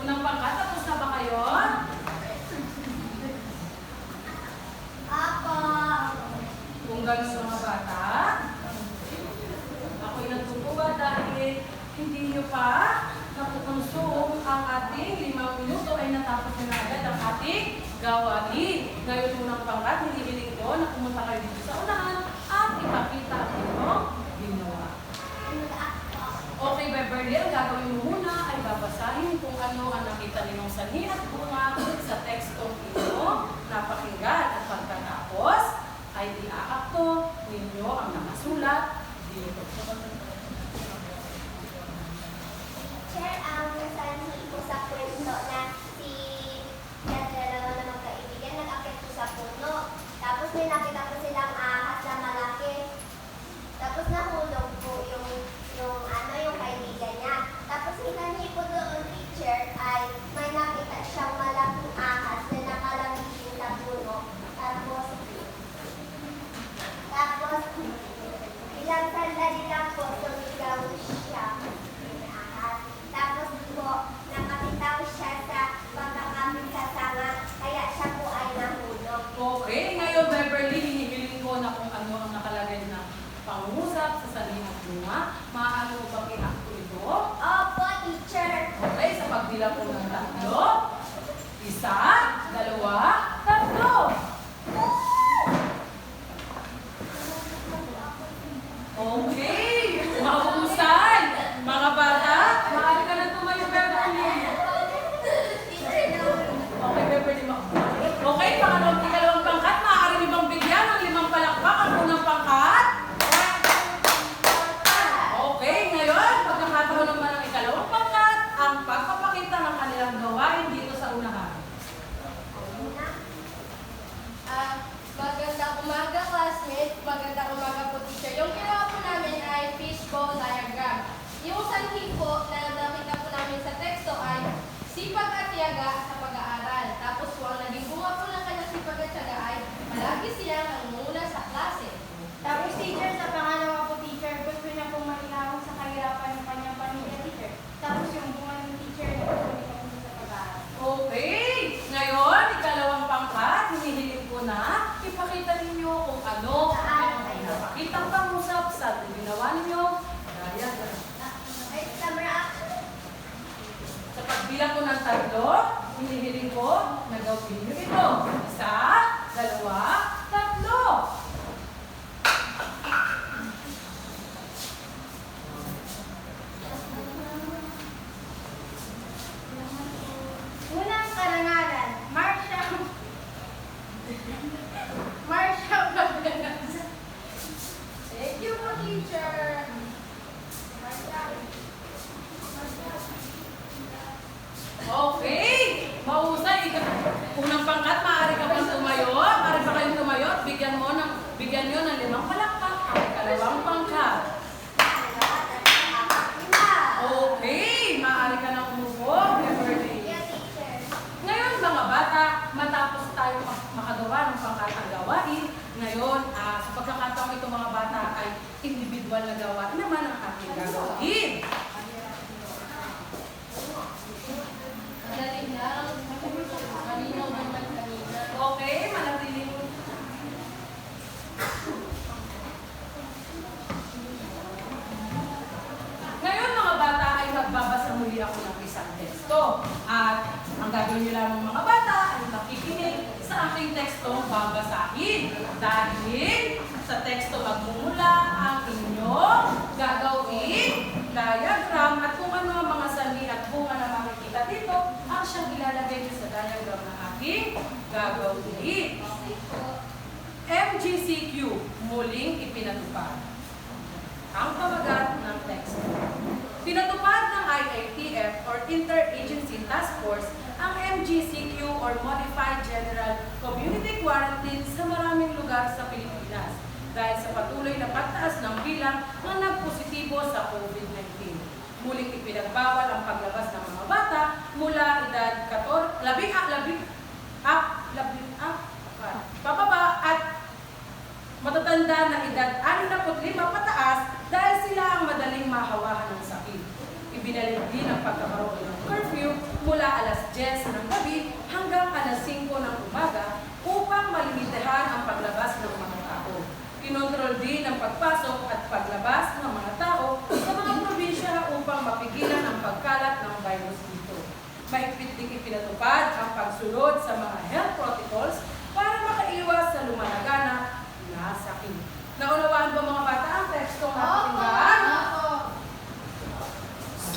Unang pangkat, tapos na ba kayo? Apo. Kung gano'n mga bata, ako'y natutuwa dahil hindi nyo pa nakukonsume ang ating 5 minuto ay natapos na agad ang ating gawain. Ngayon unang pangkat, hinihiling ko na pumunta kayo dito sa unahan at ipakita ang inyong ginawa. Okay, Beverly, ang gagawin mo muna ay babasahin kung ano ang nakita ninyong sanhi at bunga sa tekstong ito napakinggan at pagkatapos ay iaakto ninyo ang nakasulat dito. Share ang sanhi ko sa kwento na si dalawa na magkaibigan nag-akit ko sa puno. Tapos may nakita ko silang ahas na malaki. Tapos nahulog po yung kaibigan niya. Tapos hinanhi ko doon, teacher, ay may nakita siyang malaking ahas na nakalangin sa puno. Tapos ilang sandali lang po, sumigaw siya. Tapos po, nakabitaw siya sa pagkakapit sa sanga, kaya siya po ay nahulog. Okay, ngayon Beverly, hinihiling ko na kung ano ang nakalagay na pangusap sa sanhi at bunga. Maaari mo ba pinakto ito? Opo, teacher. Okay, sa pagbilang ko ng 3. 1, 2, 3. Okay, mahusay. Mga bata, maaari ka na tumayo, Beverly. Okay, Beverly, okay, ikalawang pangkat, maaari niyo bang bigyan ng 5 palakpak ang unang pangkat? Okay, ngayon, pagkakataon naman ng ikalawang pangkat, ang pagpapakita ng kanilang gawain dito sa unahan. Magandang umaga, classmates. Magandang umaga po, teacher. Yung ginawa po namin ay fishbowl diagram. Yung sanhi po na nakita po namin sa teksto ay sipag at tiyaga sa pag-aaral. Tapos po, ang naging bunga po ng kanyang sipag at tiyaga ay malagi siyang nangunguna sa klase. Tapos teacher, sa pangalawa po teacher, gusto niya pong malinawin sa kahirapan ng kanyang pamilya teacher. Tapos yung bunga ng teacher na gusto niya po sa pag-aaral. Okay, ngayon, ikalawang pangkat, hinihiling ko na ipakita ninyo kung ano ang pinapakitang pangusap sa ginawa ninyo. Diagram. Ay, summer action. Sa pagbilang ko ng 3, hinihiling ko na gawin nyo ito. 1, 2, 3. Unang karangalan, Marshall Thank you po, teacher. Okay, mahusay. Unang pangkat, maaari ka bang tumayo? Maaari pa kayong tumayo at bigyan nyo ng 5 palakpak ang ikalawang pangkat. Okay, maaari ka nang umupo, Beverly. Yeah, teacher. Ngayon mga bata, matapos tayo makagawa ng pangkatang gawain, ngayon sa pagkakataong ito mga bata ay individual na gawain naman ang ating gagawin. Madali lang. Malinaw naman kanina. Okay, manatiling. Ngayon mga bata ay magbabasa muli ako ng isang teksto. At ang gagawin nyo lamang mga bata ay makikinig sa aking tekstong babasahin. Dahil sa teksto magmumula ang inyong gagawin, diagram at kung ano ang mga sanhi at bunga na makikita dito, ang siyang ilalagay nyo sa diagram na aking gagawin. MGCQ, muling ipinatupad. Ang pamagat ng teksto. Pinatupad ng IATF or Interagency Task Force ang MGCQ or Modified General Community Quarantine sa maraming lugar sa Pilipinas dahil sa patuloy na pagtaas ng bilang ng nagpositibo sa COVID-19. Muling ipinagbawal ang paglabas ng mga bata mula edad 14, pababa at matatanda na edad 65 pataas dahil sila ang madaling mahawahan ng sakit. Ibinalik din ang pagkakaroon ng curfew mula alas 10 ng gabi hanggang alas 5 ng umaga upang malimitahan ang paglabas ng mga tao. Kinontrol din ang pagpasok at paglabas ng mga tao sa mga probinsya upang mapigilan ang pagkalat ng virus dito. Mahigpit din ipinatupad ang pagsunod sa mga health protocols para makaiwas sa lumalaganap na sakit. Naunawaan ba mga bata ang tekstong napakinggan?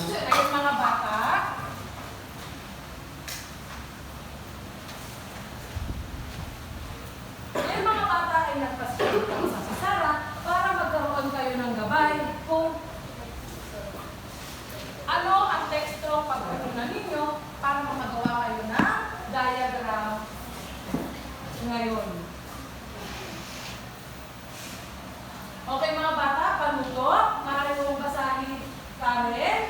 Ayun mga bata. Yung mga bata ay nagpasikip sa Sara para magkaroon kayo ng gabay kung ano ang teksto pagkatunan ninyo para makagawa kayo ng diagram ngayon. Okay mga bata, panuto. Maaari mong basahin, Karen.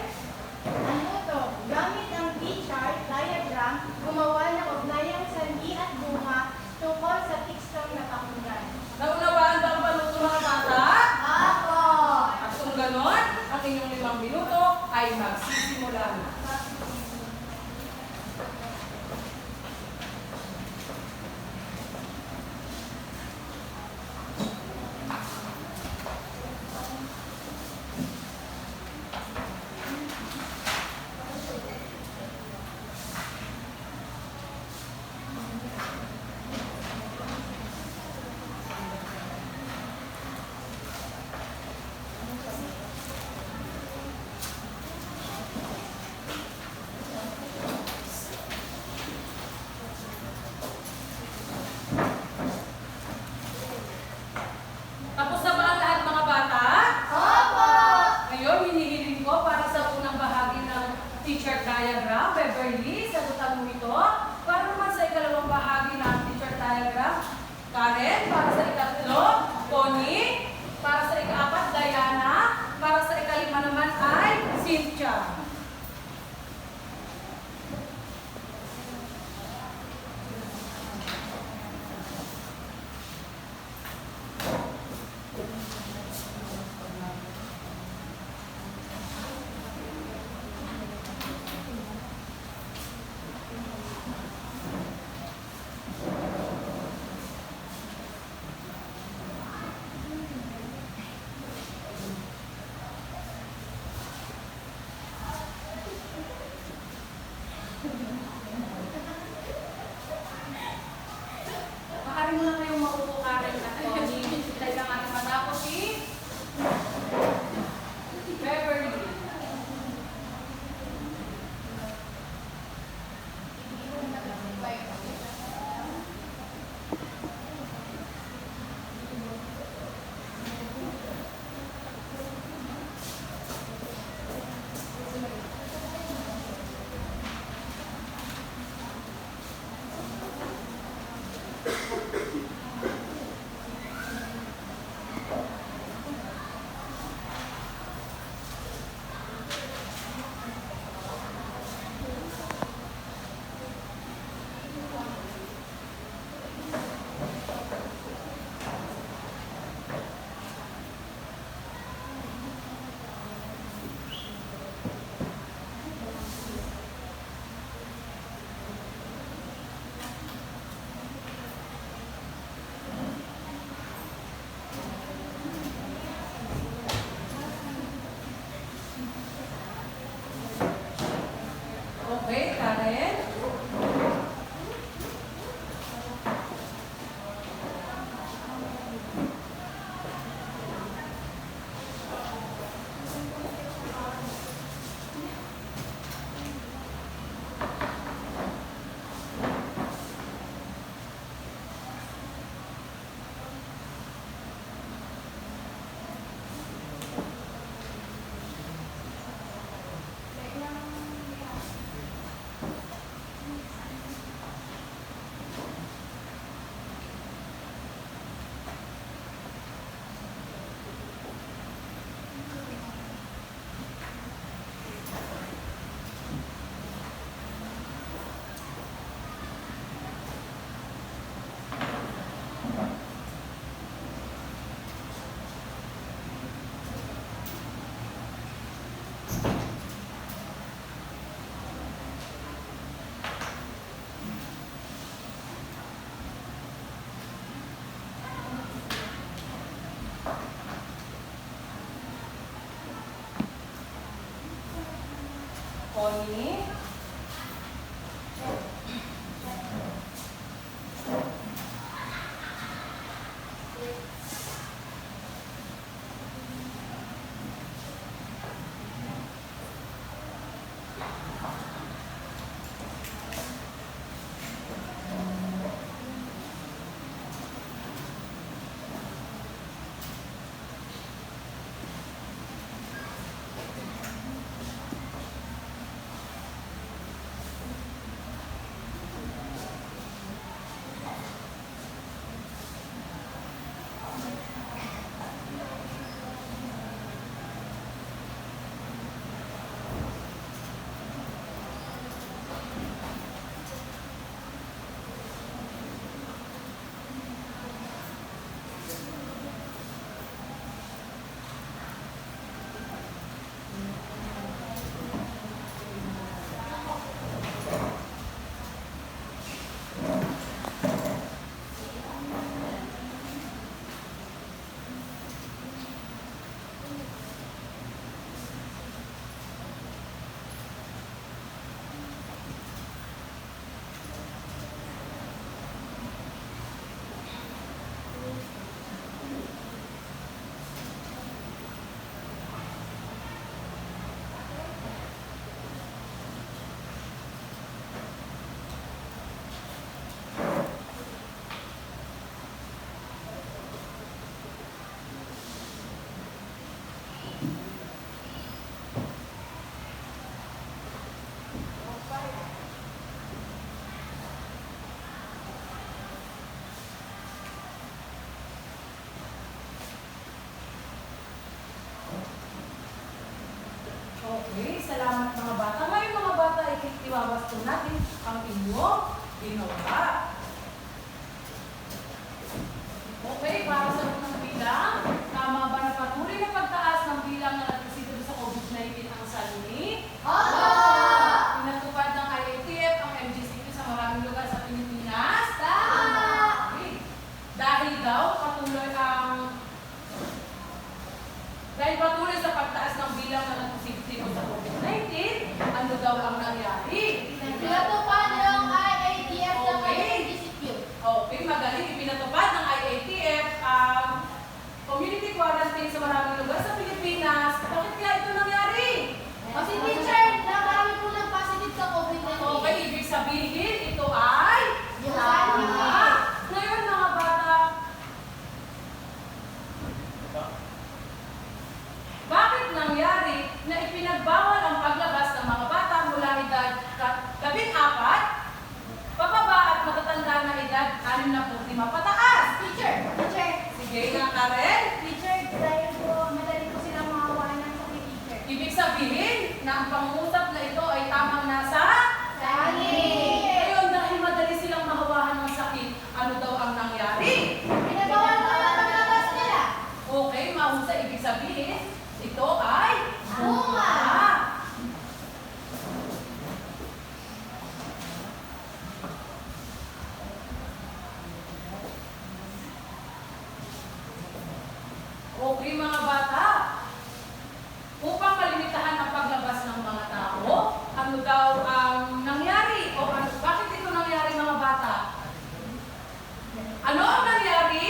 Ano to? Gamit ang T-chart diagram, gumawa ng ugnayang sanhi at bunga tungkol sa tekstong napakinggan. Naunawaan ba ang panuto mga bata? Apo! At kung ganon, ang inyong 5 minuto ay magsisimula na. Tapos na ba ang lahat mga bata? Opo! Ngayon, hinihiling ko para sa unang bahagi ng teacher diagram. Beverly, sagutan mo ito. Para naman sa ikalawang bahagi ng teacher diagram, Karen, para sa ikatlo, Tony, para sa ikaapat, Diana, para sa ikalima naman ay Cynthia. Maaari mo na kayong maupo, Karen at Tony. Dahil lang ating matapos si Beverly. Okay, Karen. iwawasto natin ang inyong ginawa. Okay, para sa unang bilang, tama ba na patuloy na pagtaas ng bilang na nagkasito sa COVID-19 ang sanhi? Opo! Pinatupad ng IATF ang MGCQ sa maraming lugar sa Pilipinas? Tama! Okay. Dahil patuloy sa pagtaas ng bilang na nagpositibo sa COVID-19, ano daw ang nangyari? Pinatupad ng IATF ng MGCQ. Okay, magaling. Ipinatupad ng IATF ang community quarantine sa maraming lugar sa Pilipinas. Bakit kaya ito nangyari? Kasi teacher, namarami po ng positive sa COVID-19. Okay, ibig sabihin, ito ay Yung tama. sanhi. Ngayon mga bata, bakit nangyari na ipinagbawal ang paglabas ng mga bata mula edad 14, pababa at matatanda na edad 65 pataas? Teacher! Sige nga, Karen. Teacher, dahil po madali po silang makawaan ng sakit, teacher. Ibig sabihin na ang pangungusap na ito ay tamang nasa ngayon, dahil madali silang mahawahan ng sakit, ano daw ang nangyari? Pinabawal ko yung paglabas nila. Okay, mahusay. Ibig sabihin, ito ay Bunga. Okay, mga bata. Upang malimitahan ang paglabas ng mga tao, ano daw ang nangyari? O bakit ito nangyari, mga bata? Ano ang nangyari?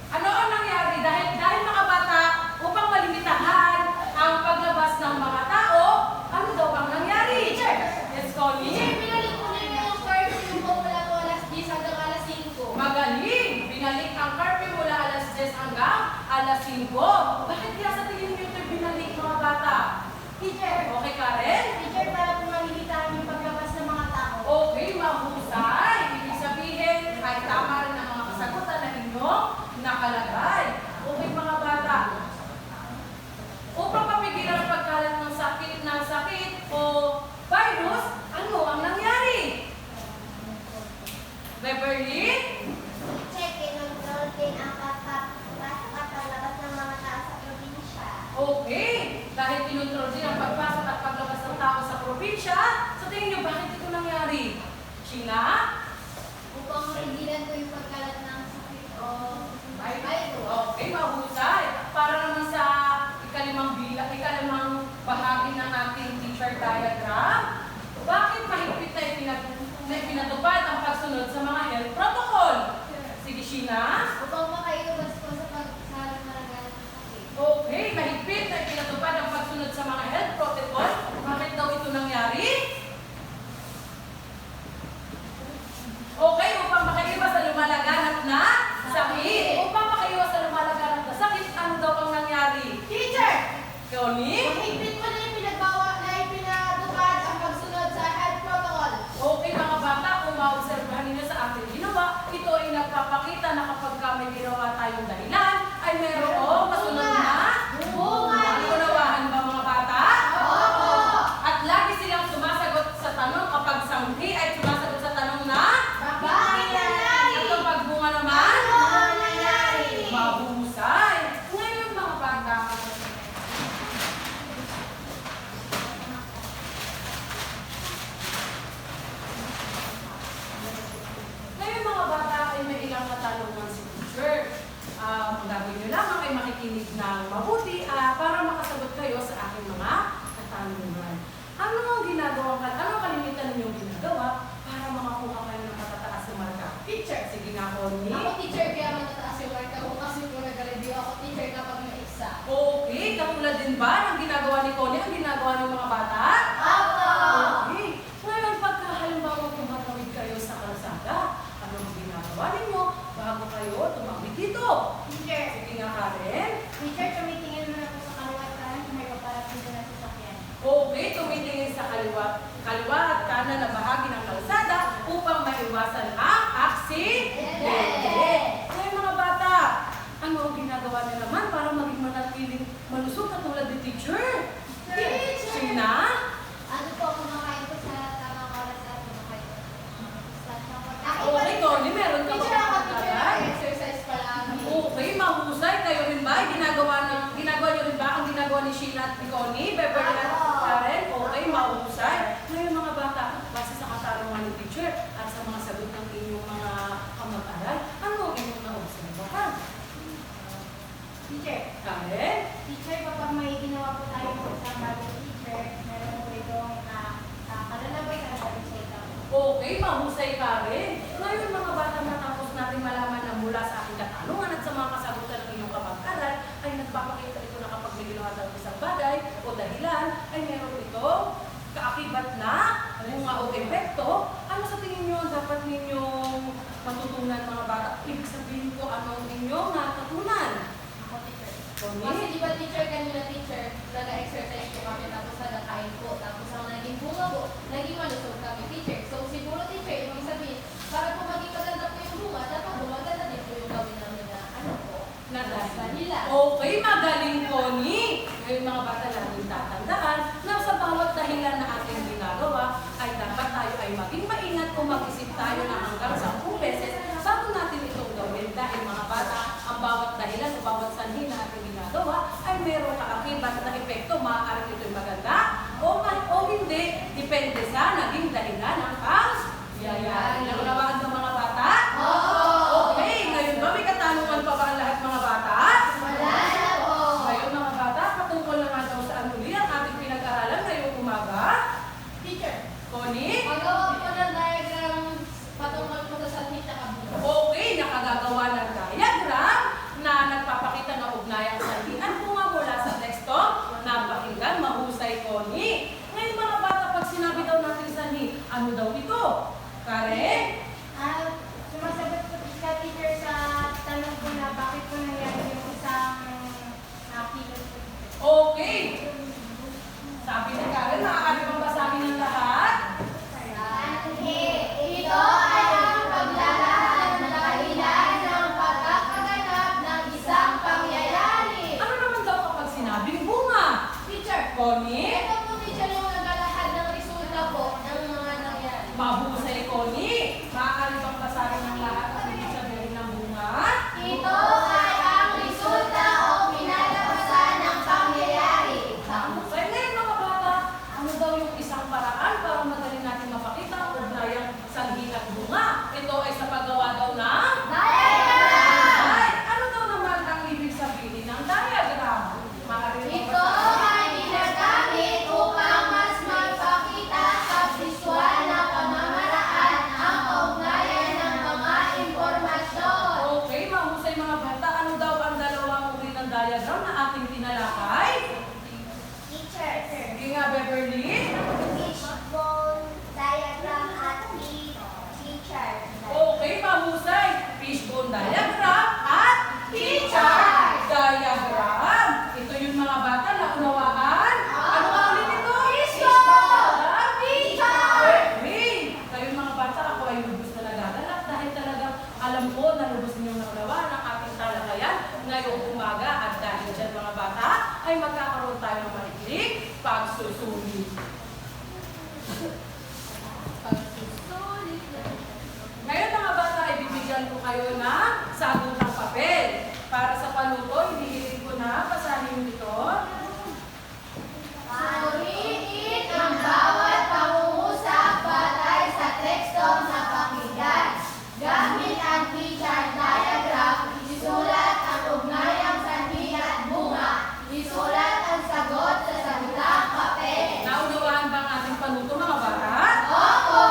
Ano ang nangyari? Dahil mga bata, upang malimitahan ang paglabas ng mga tao, ano daw ang nangyari? Yes, Connie? Teacher, binalik ko nila yung curfew ko mula po alas 10 hanggang alas 5. Magaling! Binalik ang curfew mula alas 10 hanggang alas 5. Bakit kaya sa tingin niyo ito binalik, mga bata? Teacher! Okay, Karen? Teacher, para po malimitahan yung paglabas ng mga tao. Okay, mahusay. Ibig sabihin, ay tama rin ang mga kasagutan na inyong nakalagay. Okay, mga bata. Upang mapigilan ang pagkalat ng sakit o virus, ano ang nangyari? Beverly? Check, kinontrol din ang pagpasok at paglabas ng mga tao sa probinsya. Okay. Dahil kinontrol din ang pagpasok at paglabas ng tao sa probinsya, sa tingin niyo, bakit ito nangyari? Sheila? Upang mapigilan ko yung pagkalat ng sakit o virus. Okay, mahusay. Para naman sa ikalimang bahagi ng ating teacher diagram, bakit mahigpit na ipinatupad ang pagsunod sa mga health protocol? Sige, Sheena. Upang makaiwas po sa pagsalang malagan ng sakit. Okay, mahigpit na ipinatupad ang pagsunod sa mga health protocol. Bakit daw ito nangyari? Okay, upang makaiwas sa lumalaganap na sakit. Upang makaiwas sa lumalaganap na sakit, ano daw ang nangyari? Teacher! Connie? Mahigpit po na yung pinatupad ang pagsunod sa health protocol. Okay, mga bata, kung maobserbahan ninyo sa ating ginawa, ito ay nagpapakita na kapag may ginawa tayong dahilan, ay mayroong kasunod na Bunga. Nakunawahan ba, mga bata? Opo. At lagi silang sumasagot sa tanong kapag sanghi ay sumasagot sa tanong na Bakit nangyari? at kapag bunga naman, Ano nangyari? mahusay. Ngayon, mga bata, ay may ilang katanungan si teacher. Ang gagawin nyo lamang ay makikinig ng mabuti para makasagot kayo sa aking mga katanungan. Ano ang kalimitan ninyong ginagawa para makakuha kayo ng matataas na marka? Teacher, sige nga, Connie. Ako teacher, kaya matataas yung marka ko kasi kung nag-review ako teacher kapag may isa. Okay, katulad din ba ng ginagawa ni Connie ang ginagawa ng mga bata? Opo. Okay. Ngayon, pagka halimbawa tumatawid kayo sa kalsada, ano ang ginagawa ninyo bago kayo tumawid dito? Teacher! Sige nga, Karen. Teacher, tumitingin muna po sa kaliwa at kanan kung may paparating na sasakyan. Okay, tumitingin sa kaliwa at kanan na bahagi ng kalsada upang maiwasan ang aksidente. Ngayon, mga bata, ano ang ginagawa niyo naman para maging manatiling malusog katulad ni teacher? Teacher! Okay, mahusay ka rin. Ngayon mga bata, matapos natin malaman na mula sa aking katanungan at sa mga kasagutan ng inyong kapag-aral, ay nagpapakita ito na kapag may ginawa ng isang bagay o dahilan, ay meron ito kaakibat na bunga o epekto. Ano sa tingin nyo ang dapat ninyong matutunan mga bata? Ibig sabihin ko, ano ang inyong natutunan? Ako, teacher. Connie? Kasi di ba teacher, kanina teacher, nag-exercise po kami tapos nagkakain po. Tapos ang naging bunga po, naging malusog kami teacher. So siguro teacher, ibig sabihin, para po maging maganda po yung bunga, dapat po maganda din po yung gawin namin na ano po, nila. Okay, magaling, Connie. Ngayon mga bata, laging tatandaan na sa bawat dahilan na ating ginagawa, ay dapat tayo ay maging maingat kung mag-isip tayo na hanggang 10 beses bago natin itong gawin. Dahil mga bata, ang bawat dahilan o bawat sanhi na ating ginagawa ay merong kaakibat na epekto. Maaaring ito'y maganda o hindi, depende sa naging dahilan ng pangyayari. Naunawaan ba mga bata? Okay, ngayon ba may katanungan pa ba ang lahat mga bata? Wala na po. Ngayon mga bata, patungkol naman daw sa anuli ang ating pinag-aralan ngayong umaga. Teacher, Connie? magawa po ng diagram patungkol po sa sanhi at bunga. Okay, nakagagawa ng diagram na nagpapakita ng ugnayang sanhian bunga mula sa teksto. Napakinggan, mahusay, Connie. Ngayon mga bata, pag sinabi daw natin sanhi, ano daw ito? Karen? Sumasagot po ka, teacher, sa tanong ko na bakit po nangyari yung isang kilot po. Okay. Sabi ni Karen, maaari bang basahin ng lahat? Ito ay ang paglalahad ng dahilan ng pagkakaganap ng isang pangyayari. Ano naman daw kapag sinabing bunga? Teacher, Connie? ito po teacher yung naglalahad ng resulta po ng mga nangyari. Mahusay, Connie. Maaari bang basahin ng lahat ang ibig sabihin ng bunga? Ito ay ang resulta o pinalabasan ng pangyayari. Mahusay. Ngayon mga bata, ano daw yung isang paraan para madali natin mapakita ang ugnayang sanhi at bunga? Ito ay sa paggawa daw ng Diagram! Ay, ano daw naman ang ibig sabihin ng diagram? Maaari bang Ito basahin? ay ginagamit upang mas magpakita sa visual na pamamaraan ang kaugnayan ng mga impormasyon. Okay, mahusay mga bata. Ano daw ang dalawang uri ng diagram na ating tinalakay? Teacher, Sige nga, Beverly. fishbone diagram at teacher. Okay, mahusay. Fishbone diagram at teacher diagram. Ito yung mga bata na unawaan. Ano ang ulit ito? Fishbone! Teacher! Okay. Kayo mga bata, ako ay lubos na nagagalak dahil talagang alam ko na lubos ninyong naunawaan ang ating talakayan ngayong umaga at dahil dyan mga bata ay magkakaroon tayo ng mahilig pagsusulit. Ngayon mga bata, ibibigyan ko kayo ng sagutang papel. Para sa panuto, hinihiling ko na basahin dito. Suriin ang bawat pangungusap batay sa tekstong napakinggan. Gamit ang T-chart diagram, isulat ang ugnayang sanhi at bunga. Isulat ang sagot sa sagutang papel. Naunawaan ba ang ating panuto mga bata? Opo!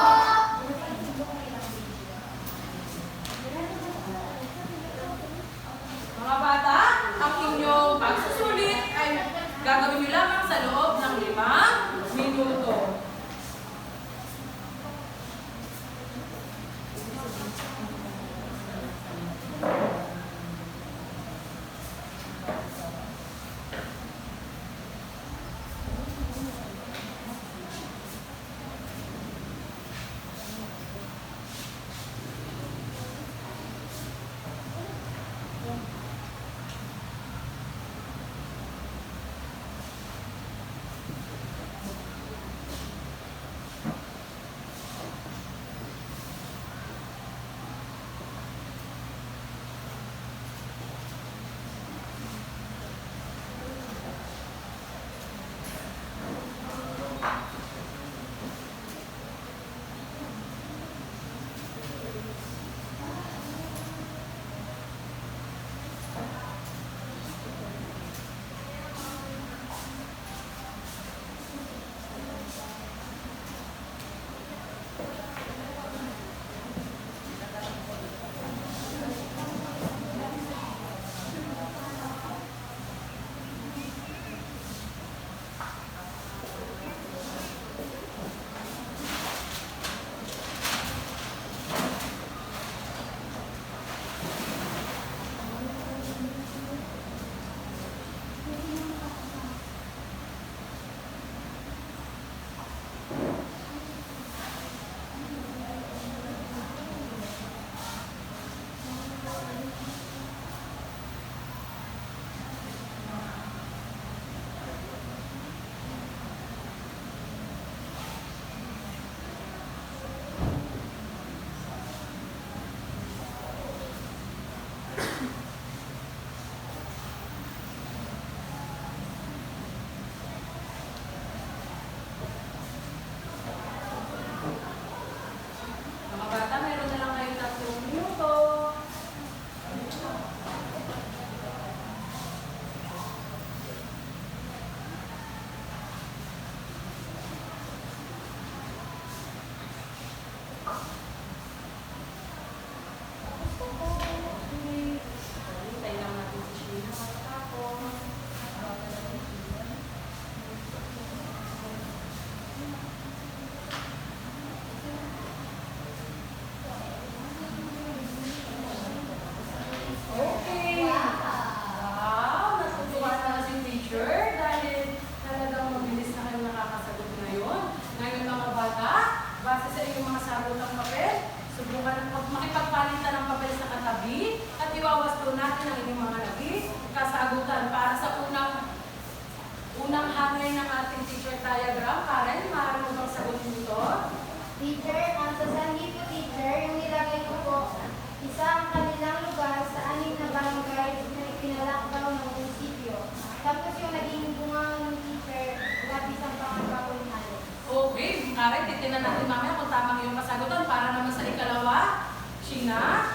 Mare, titinan natin mamaya kung tamang iyong kasagutan para naman sa ikalawa. Sheena?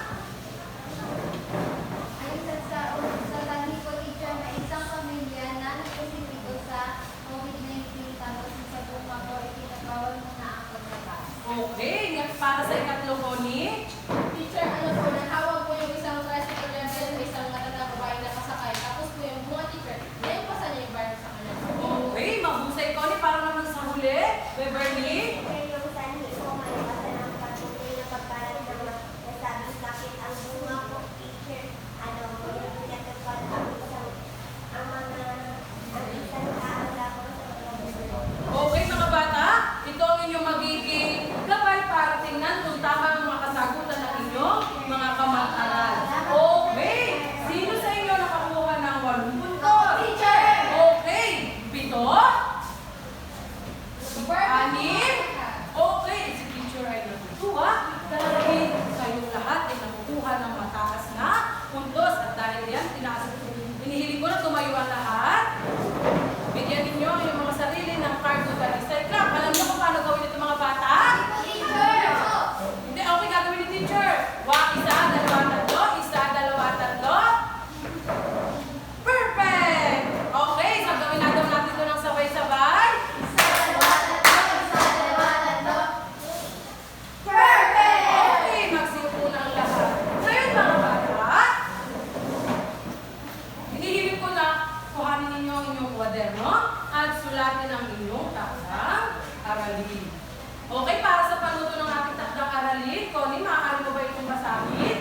Ayon sa sanhi ko, teacher, na isang pamilya na nagpositibo sa COVID-19 tapos sa buong ako, itinagawal mo na ang paglabas. Okay, para sa ikatlo ko ni? Teacher, ano po, nahawag po yung isang tricycle driver sa isang matandang babae na kasakay. Tapos po yung bunga teacher, naipasan niya yung virus sa kanya. Okay, mahusay ko ni para naman sa huli. Beverly? Kaya yung sanhi ko, maliwasan ang patuloy na pagkalat ng nasabing sakit ang bunga ko, teacher. Yung pinatagpal ang isang kaala ko sa mga buwan. Okay mga bata, ito ang inyong magiging gabay para tingnan kung tama ang mga kasagutan ng inyong mga kamag-aral. Okay, sino sa inyo nakakuha ng 8 puntos? Teacher! Okay, 7? 6? Okay, si teacher ay natutuwa dahil kayong lahat ay nakukuha ng mataas na puntos at dahil yan, hinihiling ko na tumayo ang lahat. Bigyan ninyo ang inyong mga sarili ng card to the recycle. Alam niyo kung paano gawin ito mga bata? Teacher! Hindi, okay gagawin ni teacher. Isa, dalawa, tatlo. Isa, dalawa, tatlo. Perfect! Okay, so gawin natin ito ng sabay-sabay. Okay, magsimpo na ang lahat. Ngayon mga bata, hinihiling ko na kuhanin ninyo ang inyong kwaderno at sulatin ang inyong takdang aralin. Okay, para sa panuto ng ating takdang aralin, Connie, maaari mo ba itong basahin?